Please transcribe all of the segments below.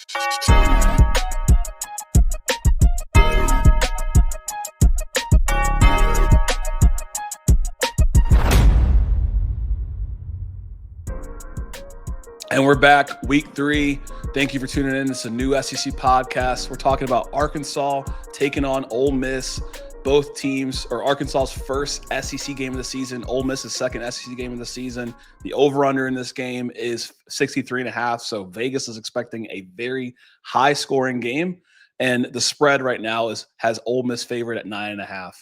And we're back, week 3. Thank you for tuning in. It's a new SEC podcast. We're talking about Arkansas taking on Ole Miss. Both teams, or Arkansas's first SEC game of the season, Ole Miss's second SEC game of the season. The over-under in this game is 63.5, so Vegas is expecting a very high-scoring game. And the spread right now has Ole Miss favored at 9.5.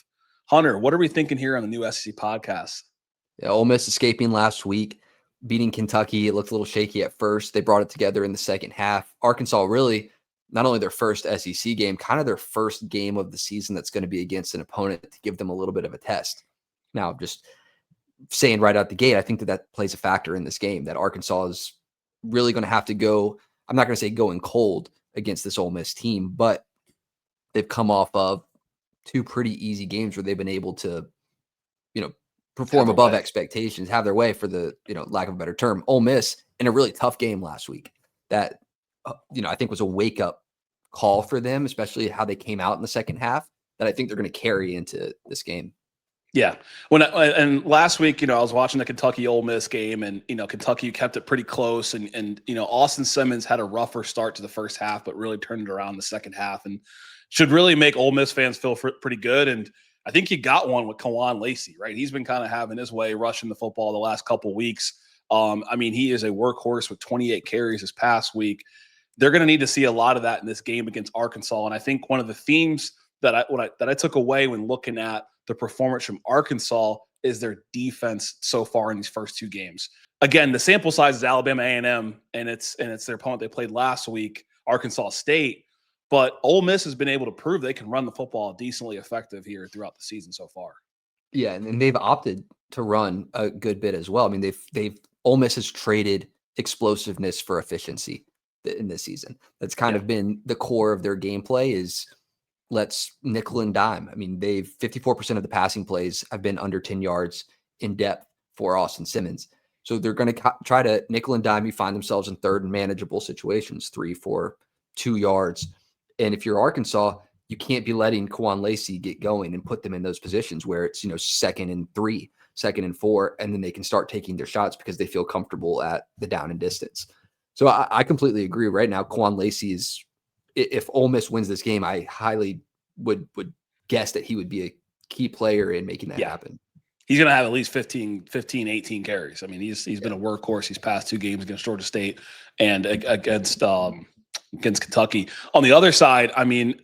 Hunter, what are we thinking here on the new SEC podcast? Yeah, Ole Miss escaping last week, beating Kentucky. It looked a little shaky at first. They brought it together in the second half. Arkansas really, not only their first SEC game, kind of their first game of the season that's going to be against an opponent to give them a little bit of a test. Now, just saying right out the gate, I think that plays a factor in this game, that Arkansas is really going to have to go, I'm not going to say going cold against this Ole Miss team, but they've come off of 2 pretty easy games where they've been able to, perform above expectations, have their way, for the, lack of a better term. Ole Miss in a really tough game last week that, I think was a wake-up call for them, especially how they came out in the second half, that I think they're going to carry into this game. Yeah. And last week, I was watching the Kentucky Ole Miss game, and, Kentucky kept it pretty close. And Austin Simmons had a rougher start to the first half, but really turned it around in the second half and should really make Ole Miss fans feel pretty good. And I think you got one with Kawan Lacey, right? He's been kind of having his way rushing the football the last couple of weeks. He is a workhorse with 28 carries this past week. They're going to need to see a lot of that in this game against Arkansas. And I think one of the themes that I took away when looking at the performance from Arkansas is their defense so far in these first 2 games. Again, the sample size is Alabama A&M, and it's their opponent they played last week, Arkansas State. But Ole Miss has been able to prove they can run the football decently effective here throughout the season so far. Yeah, and they've opted to run a good bit as well. Ole Miss has traded explosiveness for efficiency in this season. That's kind of been the core of their gameplay, is let's nickel and dime. They've 54% of the passing plays have been under 10 yards in depth for Austin Simmons. So they're going to try to nickel and dime. You find themselves in third and manageable situations, 3, 4, 2 yards. And if you're Arkansas, you can't be letting Kawan Lacey get going and put them in those positions where it's, 2nd and 3, 2nd and 4, and then they can start taking their shots because they feel comfortable at the down and distance. So I completely agree. Right now, Kawan Lacey is, if Ole Miss wins this game, I highly would guess that he would be a key player in making that happen. He's going to have at least 15, 18 carries. He's been a workhorse these past 2 games against Georgia State and against Kentucky. On the other side,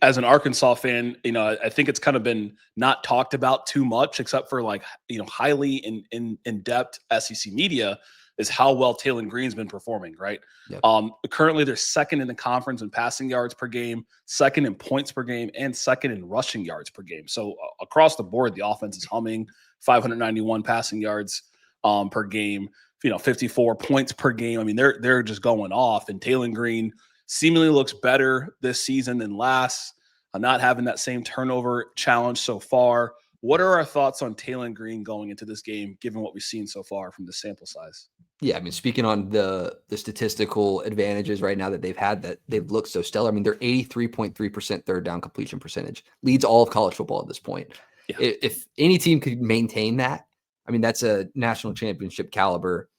as an Arkansas fan, I think it's kind of been not talked about too much, except for highly in-depth SEC media, is how well Taylor Green's been performing, right? Yep. Currently, they're 2nd in the conference in passing yards per game, 2nd in points per game, and 2nd in rushing yards per game. So across the board, the offense is humming. 591 passing yards per game, 54 points per game. They're just going off, and Taylor Green seemingly looks better this season than last. Not having that same turnover challenge so far. What are our thoughts on Taylor Green going into this game, given what we've seen so far from the sample size? Yeah, speaking on the statistical advantages right now that they've had, that they've looked so stellar. They're 83.3% third down completion percentage, leads all of college football at this point. Yeah. If any team could maintain that, that's a national championship caliber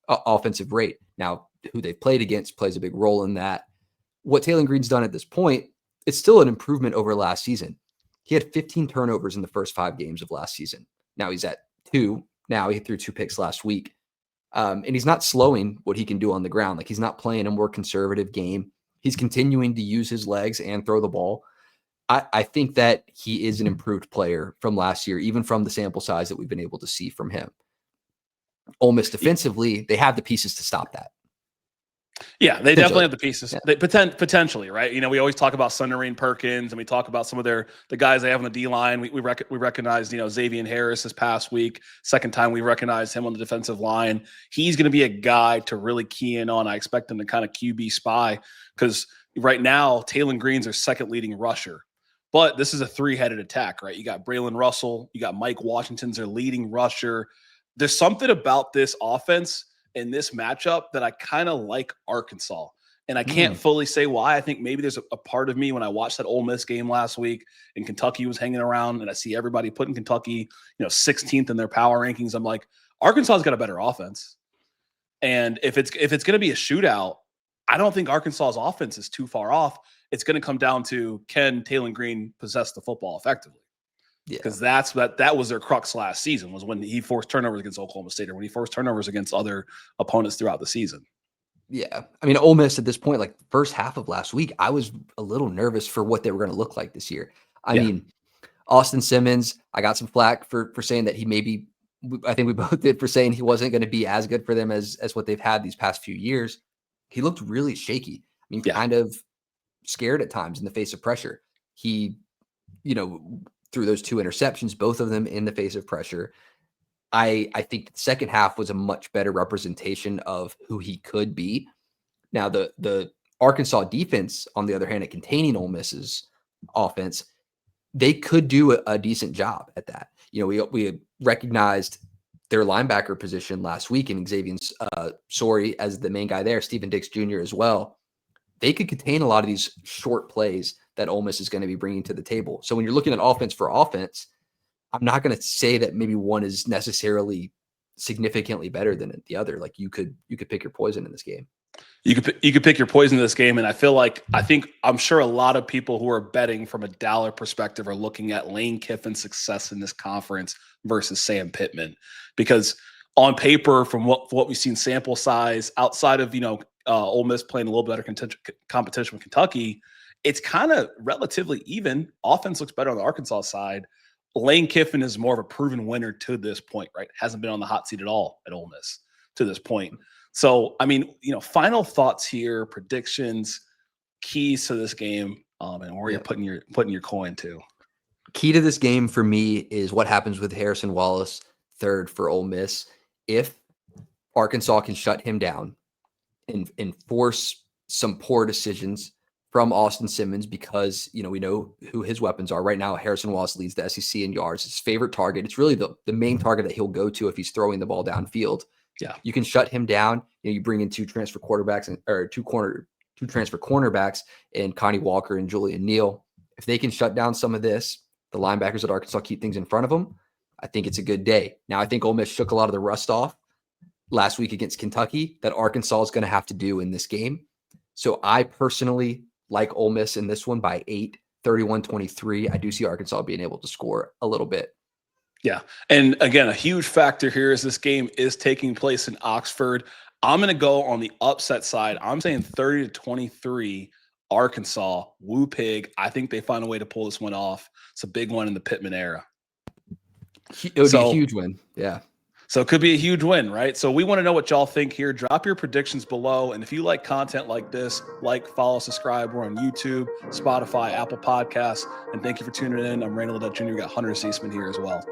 offensive rate. Now, who they've played against plays a big role in that. What Taylor Green's done at this point, it's still an improvement over last season. He had 15 turnovers in the first 5 games of last season. Now he's at 2. Now he threw 2 picks last week. And he's not slowing what he can do on the ground. He's not playing a more conservative game. He's continuing to use his legs and throw the ball. I think that he is an improved player from last year, even from the sample size that we've been able to see from him. Ole Miss defensively, they have the pieces to stop that. Yeah, they definitely have the pieces. Yeah. They potentially, right? We always talk about Sunderine Perkins, and we talk about some of the guys they have on the D line. We recognized Xavier Harris this past week. Second time we recognized him on the defensive line. He's going to be a guy to really key in on. I expect him to kind of QB spy, because right now Taylor Green's their second leading rusher. But this is a 3-headed attack, right? You got Braylon Russell, you got Mike Washington's their leading rusher. There's something about this offense in this matchup that I kind of like Arkansas. And I can't fully say why. I think maybe there's a part of me when I watched that Ole Miss game last week and Kentucky was hanging around and I see everybody putting Kentucky, 16th in their power rankings. I'm like, Arkansas's got a better offense. And if it's going to be a shootout, I don't think Arkansas's offense is too far off. It's going to come down to, can Taylor Green possess the football effectively? Because that was their crux last season, was when he forced turnovers against Oklahoma State, or when he forced turnovers against other opponents throughout the season. Yeah. I mean, Ole Miss at this point, like first half of last week, I was a little nervous for what they were going to look like this year. I mean, Austin Simmons, I got some flack for saying that I think we both did, for saying he wasn't going to be as good for them as what they've had these past few years. He looked really shaky. I mean, kind of scared at times in the face of pressure. He, threw those 2 interceptions, both of them in the face of pressure. I think the second half was a much better representation of who he could be. Now, the Arkansas defense, on the other hand, at containing Ole Miss's offense, they could do a decent job at that. We recognized their linebacker position last week in Xavier Sorey as the main guy there, Stephen Dix Jr. as well. They could contain a lot of these short plays that Ole Miss is going to be bringing to the table. So when you're looking at offense for offense, I'm not going to say that maybe one is necessarily significantly better than the other. Like you could pick your poison in this game. You could pick your poison in this game, and I'm sure a lot of people who are betting from a dollar perspective are looking at Lane Kiffin's success in this conference versus Sam Pittman, because on paper, from what we've seen, sample size outside of Ole Miss playing a little better competition with Kentucky, it's kind of relatively even. Offense looks better on the Arkansas side. Lane Kiffin is more of a proven winner to this point, right? Hasn't been on the hot seat at all at Ole Miss to this point. So, I mean, final thoughts here, predictions, keys to this game, and where you're putting your coin to. Key to this game for me is what happens with Harrison Wallace, third for Ole Miss. If Arkansas can shut him down and force some poor decisions from Austin Simmons, because, we know who his weapons are. Right now, Harrison Wallace leads the SEC in yards. His favorite target. It's really the main target that he'll go to if he's throwing the ball downfield. Yeah. You can shut him down. You bring in 2 transfer quarterbacks or two transfer cornerbacks and Connie Walker and Julian Neal. If they can shut down some of this, the linebackers at Arkansas keep things in front of them, I think it's a good day. Now, I think Ole Miss shook a lot of the rust off last week against Kentucky that Arkansas is going to have to do in this game. So I personally like Ole Miss in this one by 8, 31-23. I do see Arkansas being able to score a little bit. Yeah. And again, a huge factor here is this game is taking place in Oxford. I'm going to go on the upset side. I'm saying 30-23 Arkansas. Woo pig. I think they find a way to pull this one off. It's a big one in the Pittman era. It would be a huge win. Yeah. So it could be a huge win, right? So we want to know what y'all think here. Drop your predictions below. And if you like content like this, follow, subscribe. We're on YouTube, Spotify, Apple Podcasts. And thank you for tuning in. I'm Randall Ledet Jr. We got Hunter Ceasman here as well.